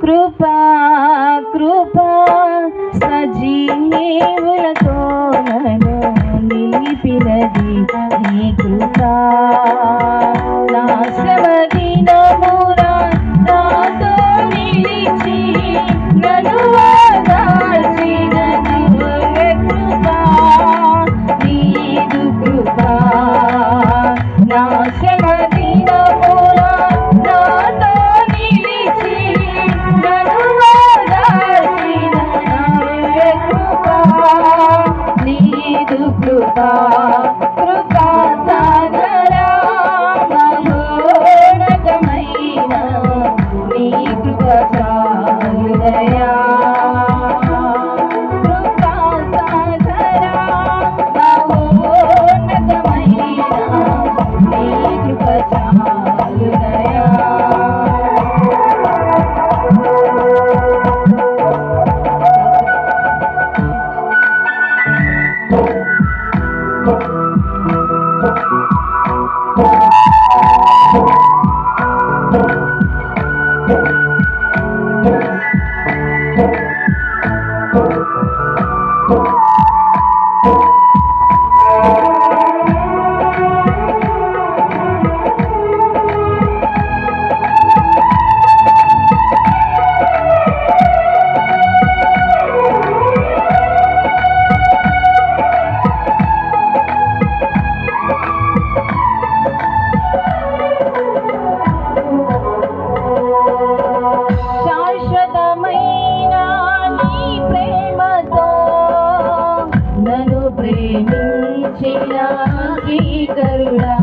కృపా కృపా సజీవులతో నన్ను నిలిపినది నీ కృపా. నా శ్రమ దినమున నాతో నిలిచి నన్ను ఓదార్చినది కృపా, నీదు కృపా. నా శ్రమ దినమున నాతో నిలిచి నన్ను ఓదార్చినది కృపా, నీదు కృపా. కృపా సాగరా మహోన్నతమైన నీ కృప చాలుదయా. కృపా సాగరా మహోన్నతమైన నీ కృప చాలుదయా. శాశ్వతమైన నీ ప్రేమతో నన్ను ప్రేమించిన శ్రీకరుడా,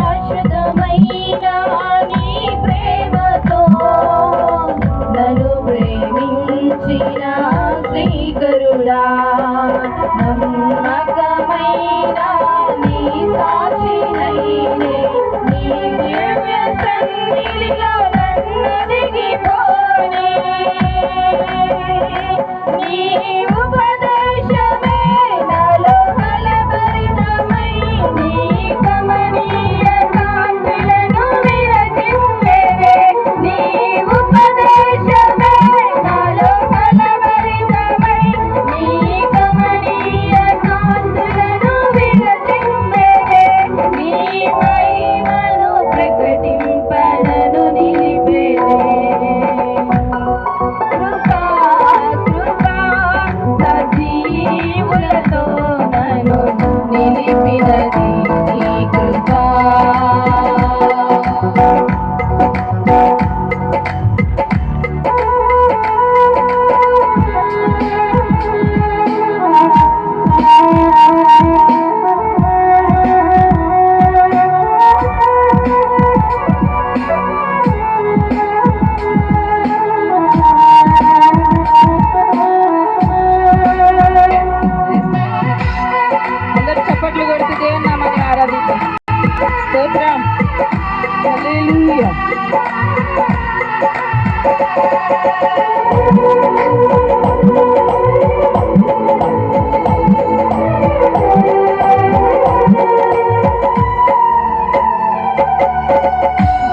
శాశ్వతమైన నీ ప్రేమతో నన్ను ప్రేమించిన శ్రీకరుడా, నమ్మకమైన నీ సాక్షినైనే నీ దివ్య సన్నిధిలో నన్ను దిగిపోని. నీ ఉపదేశమే నాలో ఫలభరితమై నీ కమనీయ కాంతులను విరజిమ్మెనే. నీ ఉపదేశమే నాలో ఫలభరితమై నీ కమనీయ కాంతులను విరజిమ్మెనే. నీ మహిమను ప్రకటింపనను నిలిపెనే. కృపా కృపా సజీవులతో నన్ను నిలిపినది నీ కృపా. అందరూ చప్పట్లు కొడుతూ దేవుని నామాన్ని ఆరాధిద్దాం. స్తోత్రం, హల్లెలూయా.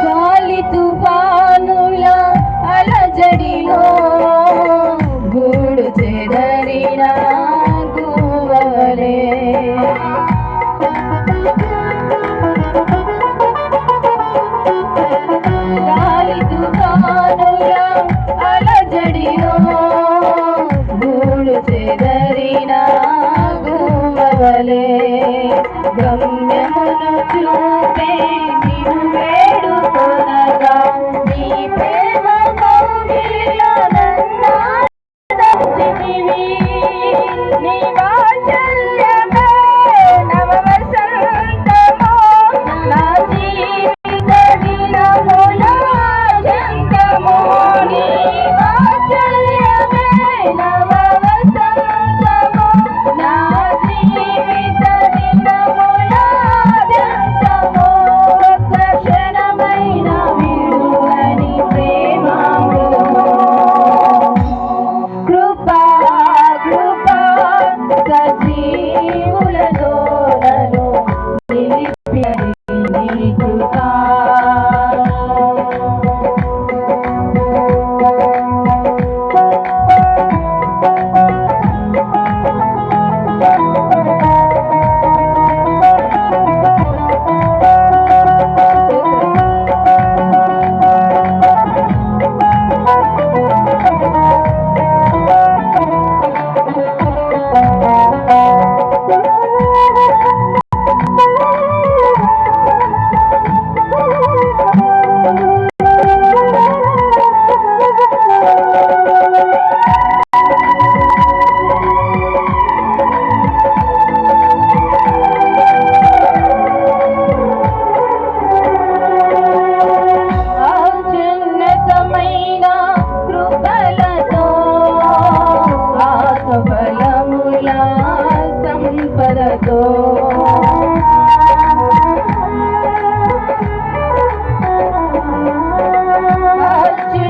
గాలి తుఫానుల అలజడిలో గూడు చెదరిన గువ్వలే, గాలి తుఫానుల అలజడిలో గూడు చెదరిన గువ్వలే, గమ్యమును చూపే నిన్ను వేడుకొనగా నీ ప్రేమ కౌగిలిలో నన్నాదరించితివి. నీ వాత్సల్యమే నవ వసంతము నా జీవిత దినముల ఆద్యంతము. నీ వాత్సల్యమే నవ వసంతము నా జీవిత దినముల ఆద్యంతము. ఒక్క క్షణం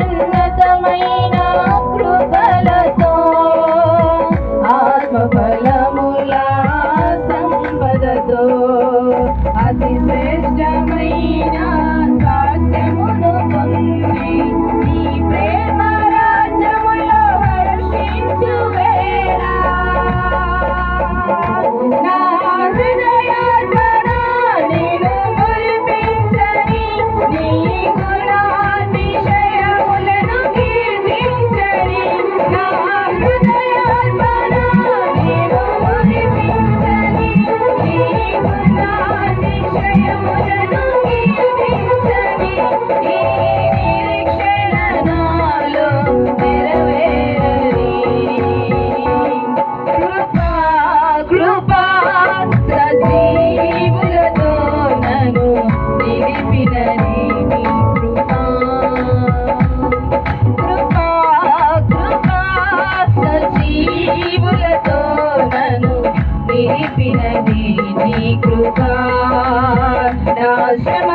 అత్యున్నతమైన కృపలతో ఆత్మఫలముల సంపదతో అతి శ్రేష్టమైన సాధ్యమును పొంది నీ ప్రేమ రాజ్యములో వర్షించు వేళ నా హృదయాత్మన నేను మురిపించని నీ గుణాతిశయములను కీర్తించని నా హృదయాత్మన నేను మురిపించని నీ గుణాతిశయములను కీర్తించని ఈ నిరీక్షణ నాలో నెరవేరని కృపా కృపా సజీవులతో నన్ను నిలిపినని నీ కృపా కృపా కృపా సజీవులతో నన్ను నిలిపినని నీ కృపా నా శ్రమ